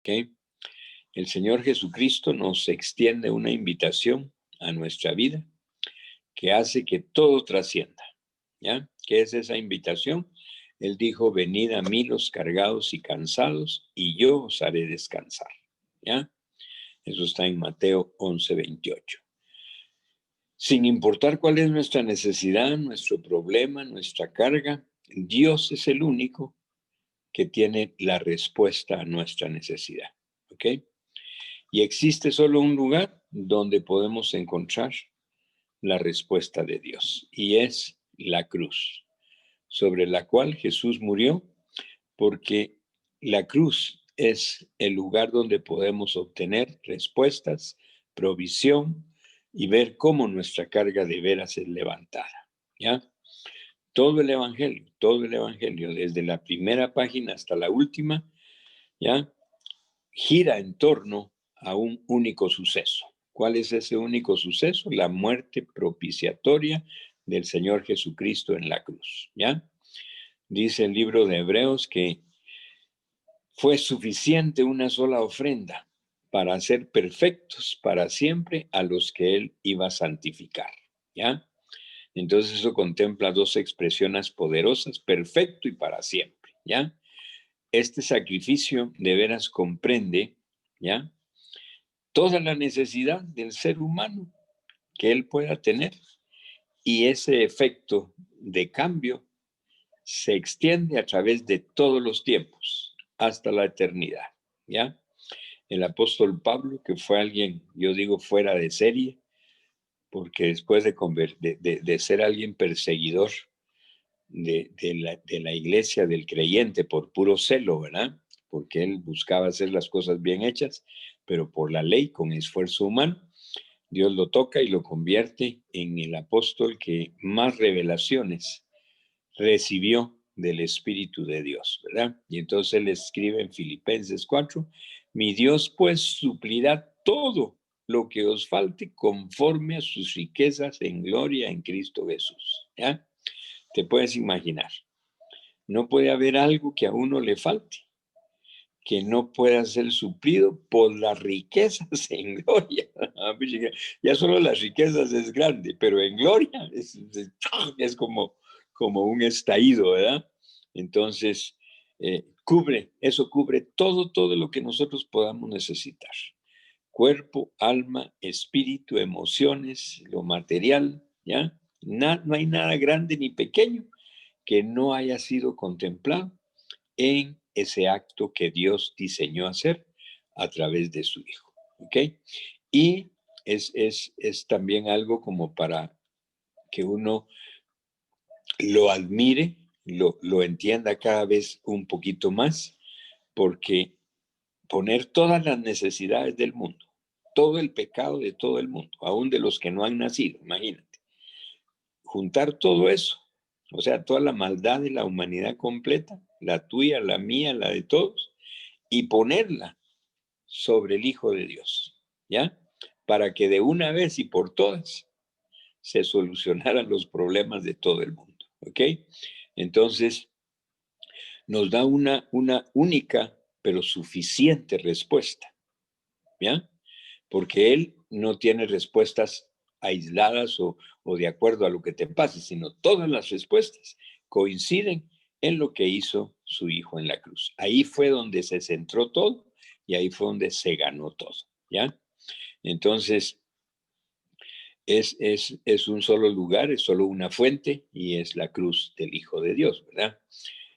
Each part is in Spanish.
¿ok? El Señor Jesucristo nos extiende una invitación a nuestra vida que hace que todo trascienda, ¿ya? ¿Qué es esa invitación? Él dijo, venid a mí los cargados y cansados, y yo os haré descansar, ¿ya? Eso está en Mateo 11:28. Sin importar cuál es nuestra necesidad, nuestro problema, nuestra carga, Dios es el único que tiene la respuesta a nuestra necesidad, ¿ok? Y existe solo un lugar donde podemos encontrar la respuesta de Dios, y es la cruz, sobre la cual Jesús murió, porque la cruz es el lugar donde podemos obtener respuestas, provisión y ver cómo nuestra carga de veras es levantada, ¿ya? Todo el evangelio, desde la primera página hasta la última, ¿ya? Gira en torno a un único suceso. ¿Cuál es ese único suceso? La muerte propiciatoria del Señor Jesucristo en la cruz, ¿ya? Dice el libro de Hebreos que fue suficiente una sola ofrenda para hacer perfectos para siempre a los que Él iba a santificar, ¿ya? Entonces eso contempla dos expresiones poderosas, perfecto y para siempre, ¿ya? Este sacrificio de veras comprende, ¿ya? Toda la necesidad del ser humano que él pueda tener, y ese efecto de cambio se extiende a través de todos los tiempos hasta la eternidad, ¿ya? El apóstol Pablo, que fue alguien, yo digo, fuera de serie, porque después de ser alguien perseguidor de la iglesia, del creyente, por puro celo, ¿verdad? Porque él buscaba hacer las cosas bien hechas, pero por la ley, con esfuerzo humano, Dios lo toca y lo convierte en el apóstol que más revelaciones recibió del Espíritu de Dios, ¿verdad? Y entonces él escribe en Filipenses 4, mi Dios pues suplirá todo lo que os falte conforme a sus riquezas en gloria en Cristo Jesús, ¿ya? Te puedes imaginar, no puede haber algo que a uno le falte, que no pueda ser suplido por las riquezas en gloria. Ya solo las riquezas es grande, pero en gloria es como un estallido, ¿verdad? Entonces, eso cubre todo lo que nosotros podamos necesitar. Cuerpo, alma, espíritu, emociones, lo material, ¿ya? No hay nada grande ni pequeño que no haya sido contemplado en ese acto que Dios diseñó hacer a través de su Hijo, ¿ok? Y es también algo como para que uno lo admire, lo entienda cada vez un poquito más, porque poner todas las necesidades del mundo, todo el pecado de todo el mundo, aún de los que no han nacido, imagínate, juntar todo eso, o sea, toda la maldad de la humanidad completa, la tuya, la mía, la de todos, y ponerla sobre el Hijo de Dios, ¿ya? Para que de una vez y por todas se solucionaran los problemas de todo el mundo, ¿ok? Entonces, nos da una única pero suficiente respuesta, ¿ya? Porque Él no tiene respuestas aisladas o de acuerdo a lo que te pase, sino todas las respuestas coinciden en lo que hizo su Hijo en la cruz. Ahí fue donde se centró todo y ahí fue donde se ganó todo, ¿ya? Entonces, es un solo lugar, es solo una fuente y es la cruz del Hijo de Dios, ¿verdad?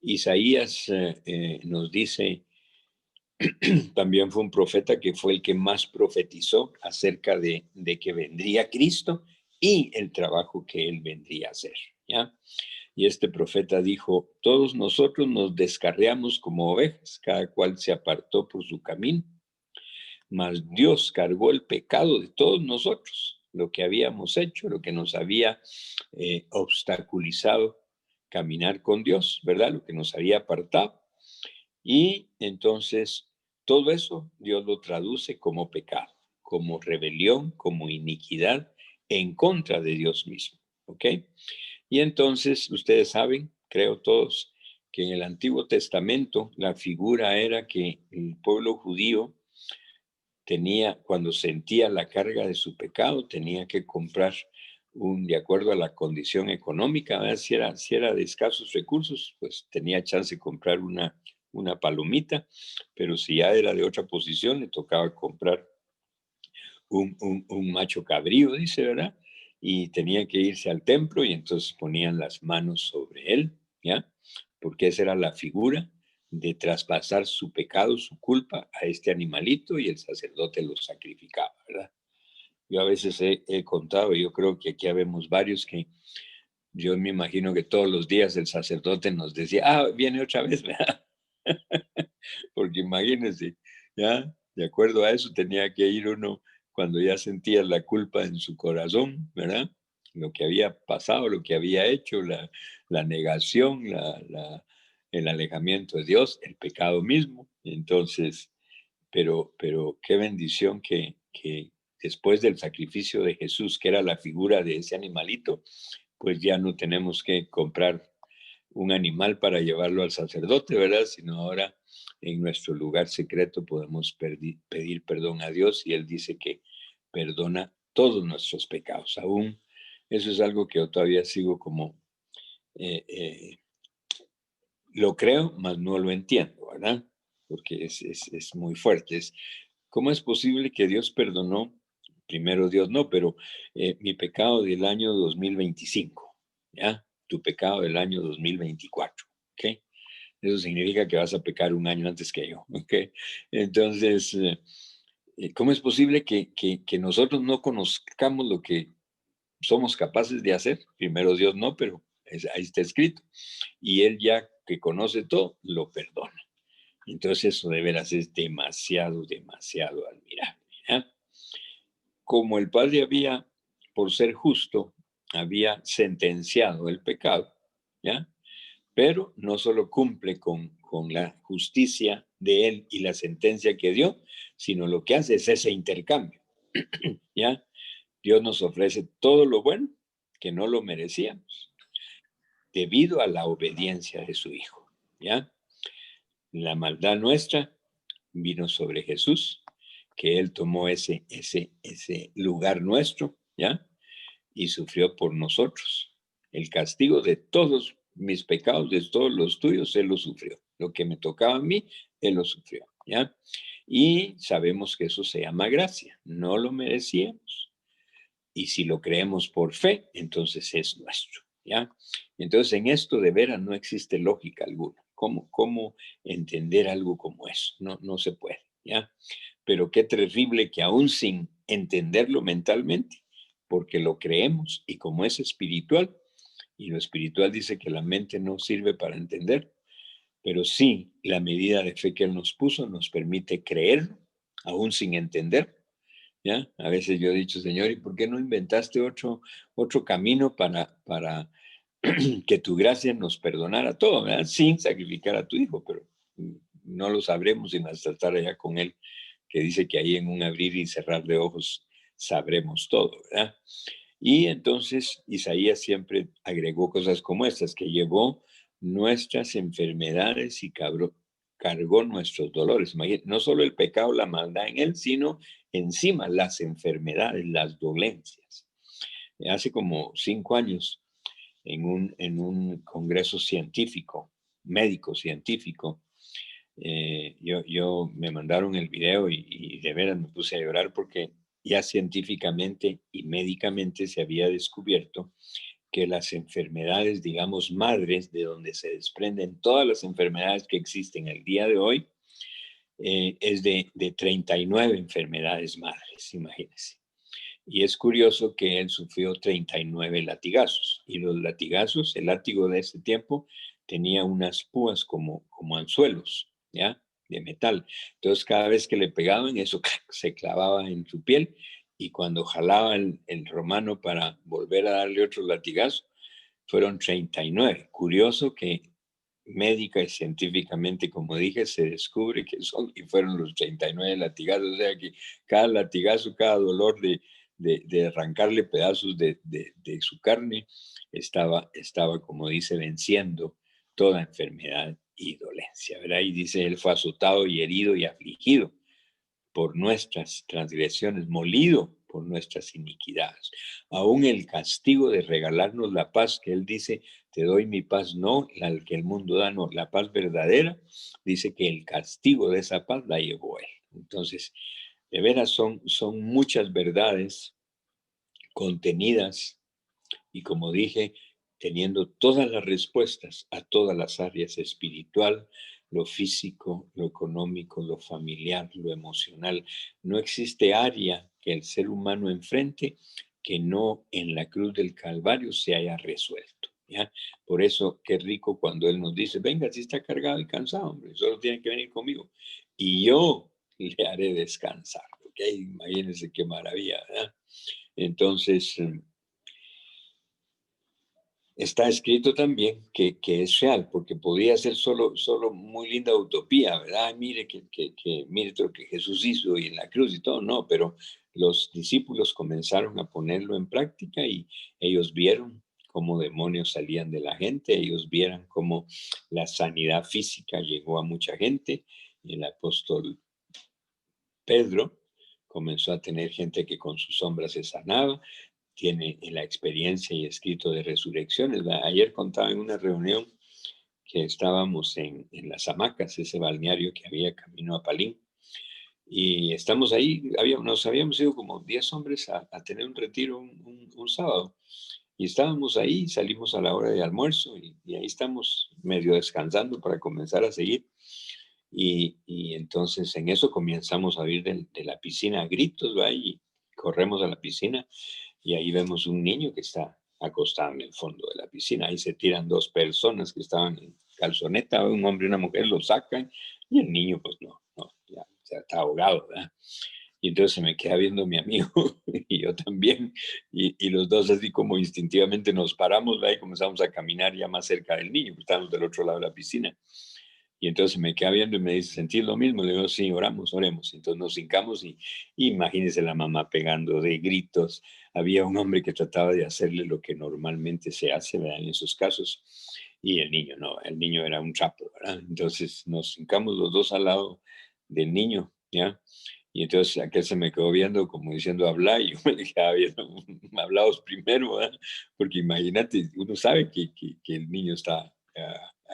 Isaías nos dice, también fue un profeta que fue el que más profetizó acerca de que vendría Cristo y el trabajo que él vendría a hacer, ¿ya? Y este profeta dijo, todos nosotros nos descarriamos como ovejas, cada cual se apartó por su camino, mas Dios cargó el pecado de todos nosotros, lo que habíamos hecho, lo que nos había obstaculizado caminar con Dios, ¿verdad? Lo que nos había apartado. Y entonces todo eso Dios lo traduce como pecado, como rebelión, como iniquidad en contra de Dios mismo, ¿ok? Y entonces ustedes saben, creo todos, que en el Antiguo Testamento la figura era que el pueblo judío tenía, cuando sentía la carga de su pecado, tenía que comprar de acuerdo a la condición económica, ¿verdad? Si era de escasos recursos, pues tenía chance de comprar una palomita, pero si ya era de otra posición, le tocaba comprar un macho cabrío, dice, ¿verdad? Y tenía que irse al templo y entonces ponían las manos sobre él, ¿ya? Porque esa era la figura de traspasar su pecado, su culpa a este animalito y el sacerdote lo sacrificaba, ¿verdad? Yo a veces he contado, yo creo que aquí habemos varios que yo me imagino que todos los días el sacerdote nos decía, viene otra vez, ¿verdad? Porque imagínense, ya, de acuerdo a eso tenía que ir uno cuando ya sentía la culpa en su corazón, ¿verdad? Lo que había pasado, lo que había hecho, la negación, el alejamiento de Dios, el pecado mismo. Entonces, pero qué bendición que después del sacrificio de Jesús, que era la figura de ese animalito, pues ya no tenemos que comprar un animal para llevarlo al sacerdote, ¿verdad? Sino ahora en nuestro lugar secreto podemos pedir perdón a Dios y Él dice que perdona todos nuestros pecados. Aún eso es algo que yo todavía sigo como, eh, eh, lo creo, mas no lo entiendo, ¿verdad? Porque es muy fuerte. ¿Cómo es posible que Dios perdonó? Primero Dios no, pero mi pecado del año 2025, ¿ya? Tu pecado del año 2024, ¿ok? Eso significa que vas a pecar un año antes que yo, ¿ok? Entonces, ¿cómo es posible que nosotros no conozcamos lo que somos capaces de hacer? Primero Dios no, pero ahí está escrito. Y Él ya que conoce todo, lo perdona. Entonces eso de veras es demasiado, demasiado admirable, ¿ya? Como el Padre había, por ser justo, había sentenciado el pecado, ¿ya? Pero no solo cumple con la justicia de él y la sentencia que dio, sino lo que hace es ese intercambio, ¿ya? Dios nos ofrece todo lo bueno que no lo merecíamos, debido a la obediencia de su Hijo, ¿ya? La maldad nuestra vino sobre Jesús, que Él tomó ese lugar nuestro, ¿ya? Y sufrió por nosotros. El castigo de todos mis pecados, de todos los tuyos, Él lo sufrió. Lo que me tocaba a mí, Él lo sufrió, ¿ya? Y sabemos que eso se llama gracia. No lo merecíamos. Y si lo creemos por fe, entonces es nuestro, ¿ya? Entonces en esto de veras no existe lógica alguna. ¿Cómo entender algo como eso? No se puede, ¿ya? Pero qué terrible que aún sin entenderlo mentalmente, porque lo creemos y como es espiritual, y lo espiritual dice que la mente no sirve para entender, pero sí la medida de fe que Él nos puso nos permite creer, aún sin entender, ¿ya? A veces yo he dicho, Señor, ¿y por qué no inventaste otro camino para que tu gracia nos perdonara todo, ¿verdad? Sin sacrificar a tu Hijo, pero no lo sabremos sin hasta estar allá con Él, que dice que ahí en un abrir y cerrar de ojos sabremos todo, ¿verdad? Y entonces Isaías siempre agregó cosas como estas, que llevó nuestras enfermedades y cargó nuestros dolores. No solo el pecado, la maldad en él, sino encima las enfermedades, las dolencias. Hace como 5 años, en un congreso científico, médico científico, yo me mandaron el video y de veras me puse a llorar porque ya científicamente y médicamente se había descubierto que las enfermedades, digamos, madres, de donde se desprenden todas las enfermedades que existen el día de hoy, es de 39 enfermedades madres, imagínense. Y es curioso que él sufrió 39 latigazos. Y los latigazos, el látigo de ese tiempo, tenía unas púas como anzuelos, ¿ya? De metal. Entonces, cada vez que le pegaban, eso se clavaba en su piel. Y cuando jalaba el romano para volver a darle otro latigazo, fueron 39. Curioso que médica y científicamente, como dije, se descubre que son y fueron los 39 latigazos. O sea que cada latigazo, cada dolor de arrancarle pedazos de su carne, estaba, como dice, venciendo toda enfermedad y dolencia, ¿verdad? Y dice, él fue azotado y herido y afligido por nuestras transgresiones, molido por nuestras iniquidades. Aún el castigo de regalarnos la paz, que él dice, te doy mi paz, no la que el mundo da, no, la paz verdadera, dice que el castigo de esa paz la llevó él. Entonces, de veras son muchas verdades contenidas y, como dije, teniendo todas las respuestas a todas las áreas: espiritual, lo físico, lo económico, lo familiar, lo emocional. No existe área que el ser humano enfrente que no en la cruz del Calvario se haya resuelto, ¿ya? Por eso, qué rico cuando Él nos dice, venga, si está cargado y cansado, hombre, solo tiene que venir conmigo y yo le haré descansar, ¿ok? Imagínense qué maravilla, ¿verdad? Entonces, está escrito también que es real, porque podía ser solo muy linda utopía, ¿verdad? Ay, mire, mire lo que Jesús hizo y en la cruz y todo, no, pero los discípulos comenzaron a ponerlo en práctica y ellos vieron cómo demonios salían de la gente, ellos vieron cómo la sanidad física llegó a mucha gente. El apóstol Pedro comenzó a tener gente que con sus sombras se sanaba, tiene la experiencia y escrito de resurrecciones. Ayer contaba en una reunión que estábamos en las Hamacas, ese balneario que había camino a Palín, y estamos ahí, nos habíamos ido como 10 hombres a tener un retiro un sábado, y estábamos ahí, salimos a la hora de almuerzo, y ahí estamos medio descansando para comenzar a seguir. Y entonces en eso comenzamos a ir de la piscina a gritos, ¿va? Y corremos a la piscina y ahí vemos un niño que está acostado en el fondo de la piscina. Ahí se tiran dos personas que estaban en calzoneta, un hombre y una mujer, lo sacan y el niño pues ya está ahogado, ¿verdad? Y entonces se me queda viendo mi amigo y yo también, y los dos así como instintivamente nos paramos, ¿verdad? Y comenzamos a caminar ya más cerca del niño, porque estábamos del otro lado de la piscina. Y entonces me queda viendo y me dice, ¿sentís lo mismo? Le digo, sí, oremos. Entonces nos hincamos y imagínense la mamá pegando de gritos. Había un hombre que trataba de hacerle lo que normalmente se hace, ¿verdad? En esos casos. Y el niño no, el niño era un trapo, ¿verdad? Entonces nos hincamos los dos al lado del niño, ¿ya? Y entonces aquel se me quedó viendo como diciendo, habla, y yo me quedaba viendo, hablaos primero, ¿verdad? Porque imagínate, uno sabe que el niño está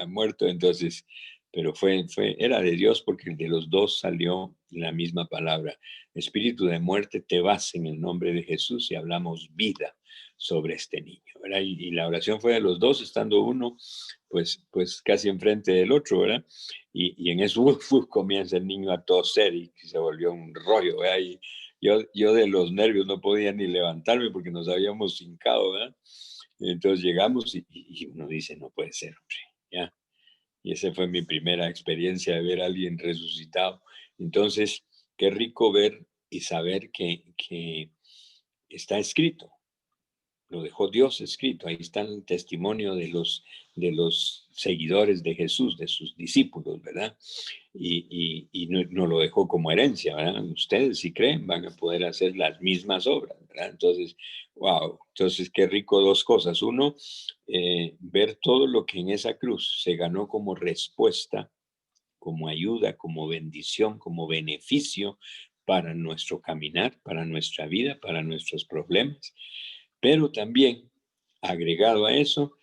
muerto, entonces, pero era de Dios porque de los dos salió la misma palabra. Espíritu de muerte, te vas en el nombre de Jesús, y hablamos vida sobre este niño, ¿verdad? Y la oración fue de los dos, estando uno pues casi enfrente del otro, ¿verdad? Y en eso comienza el niño a toser y se volvió un rollo, ¿verdad? Y yo de los nervios no podía ni levantarme porque nos habíamos hincado, ¿verdad? Entonces llegamos y uno dice, no puede ser, hombre, ¿ya? Y esa fue mi primera experiencia de ver a alguien resucitado. Entonces, qué rico ver y saber que está escrito, lo dejó Dios escrito. Ahí está el testimonio de los seguidores de Jesús, de sus discípulos, ¿verdad? Y no lo dejó como herencia, ¿verdad? Ustedes, si creen, van a poder hacer las mismas obras, ¿verdad? Entonces, wow, entonces qué rico dos cosas. Uno, ver todo lo que en esa cruz se ganó como respuesta, como ayuda, como bendición, como beneficio para nuestro caminar, para nuestra vida, para nuestros problemas. Pero también, agregado a eso,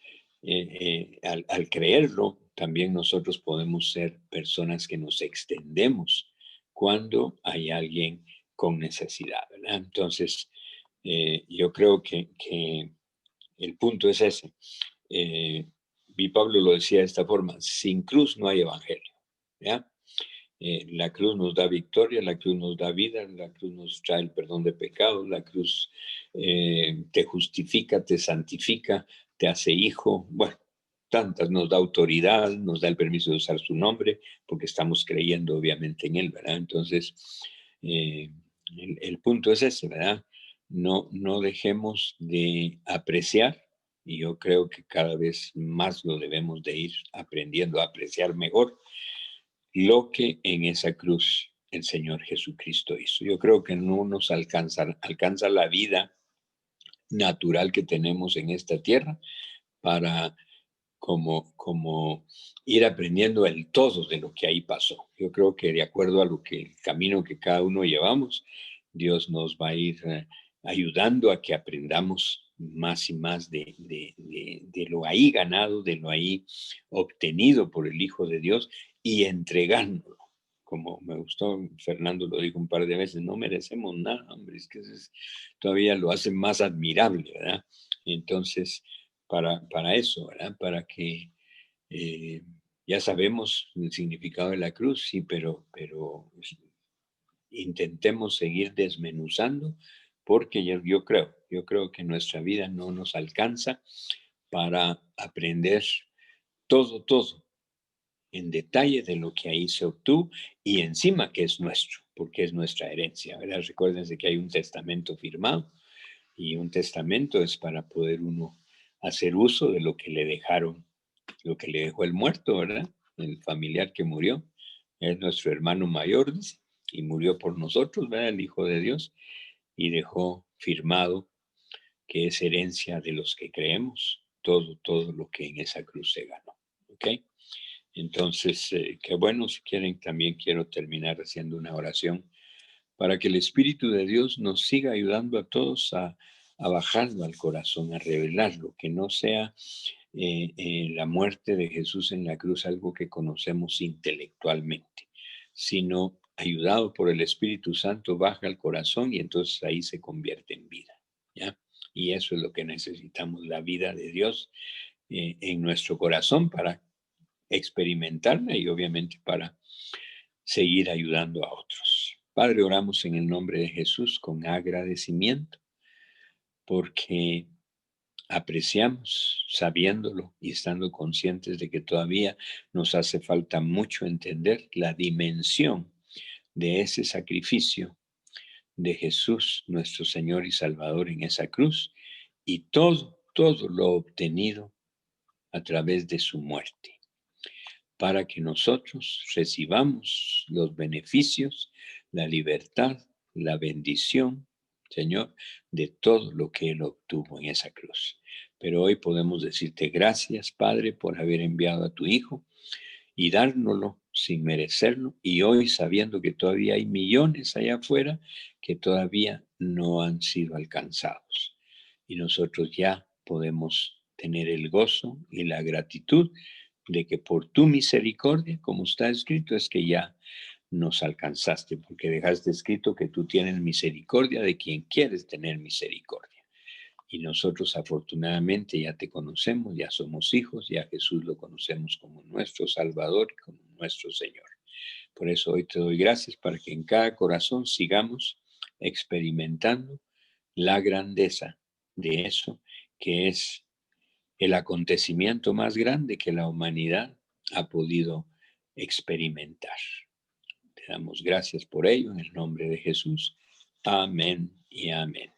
al creerlo, también nosotros podemos ser personas que nos extendemos cuando hay alguien con necesidad, ¿verdad? Entonces, yo creo que el punto es ese. Y Pablo lo decía de esta forma, sin cruz no hay evangelio, ¿ya? La cruz nos da victoria, la cruz nos da vida, la cruz nos trae el perdón de pecados, la cruz te justifica, te santifica, te hace hijo, bueno, tantas, nos da autoridad, nos da el permiso de usar su nombre, porque estamos creyendo obviamente en él, ¿verdad? Entonces, eh, el punto es ese, ¿verdad? No dejemos de apreciar, y yo creo que cada vez más lo debemos de ir aprendiendo a apreciar mejor, lo que en esa cruz el Señor Jesucristo hizo. Yo creo que no nos alcanza la vida natural que tenemos en esta tierra para como ir aprendiendo el todo de lo que ahí pasó. Yo creo que de acuerdo a lo que el camino que cada uno llevamos, Dios nos va a ir ayudando a que aprendamos más y más de lo ahí ganado, de lo ahí obtenido por el Hijo de Dios y entregándolo. Como me gustó, Fernando lo dijo un par de veces, no merecemos nada, hombre, es que eso todavía lo hace más admirable, ¿verdad? Entonces, para eso, ¿verdad? Para que eh, ya sabemos el significado de la cruz, sí, pero intentemos seguir desmenuzando, porque yo creo que nuestra vida no nos alcanza para aprender todo en detalle de lo que ahí se obtuvo y encima que es nuestro, porque es nuestra herencia, ¿verdad? Recuérdense que hay un testamento firmado y un testamento es para poder uno hacer uso de lo que le dejaron, lo que le dejó el muerto, ¿verdad? El familiar que murió, es nuestro hermano mayor, dice, y murió por nosotros, ¿verdad? El Hijo de Dios, y dejó firmado que es herencia de los que creemos, todo lo que en esa cruz se ganó, ¿ok? Entonces, qué bueno, si quieren, también quiero terminar haciendo una oración para que el Espíritu de Dios nos siga ayudando a todos a bajarlo al corazón, a revelarlo, que no sea la muerte de Jesús en la cruz algo que conocemos intelectualmente, sino ayudado por el Espíritu Santo, baja al corazón y entonces ahí se convierte en vida, ¿ya? Y eso es lo que necesitamos, la vida de Dios en nuestro corazón para experimentarla y obviamente para seguir ayudando a otros. Padre, oramos en el nombre de Jesús con agradecimiento porque apreciamos, sabiéndolo y estando conscientes de que todavía nos hace falta mucho entender la dimensión de ese sacrificio de Jesús, nuestro Señor y Salvador en esa cruz y todo lo obtenido a través de su muerte, para que nosotros recibamos los beneficios, la libertad, la bendición, Señor, de todo lo que Él obtuvo en esa cruz. Pero hoy podemos decirte gracias, Padre, por haber enviado a tu Hijo y dárnoslo sin merecerlo, y hoy sabiendo que todavía hay millones allá afuera que todavía no han sido alcanzados. Y nosotros ya podemos tener el gozo y la gratitud de que por tu misericordia, como está escrito, es que ya nos alcanzaste, porque dejaste escrito que tú tienes misericordia de quien quieres tener misericordia. Y nosotros afortunadamente ya te conocemos, ya somos hijos, ya Jesús lo conocemos como nuestro Salvador y como nuestro Señor. Por eso hoy te doy gracias para que en cada corazón sigamos experimentando la grandeza de eso que es el acontecimiento más grande que la humanidad ha podido experimentar. Te damos gracias por ello en el nombre de Jesús. Amén y amén.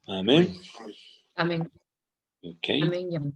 Amén. Amén. Ok. Amén.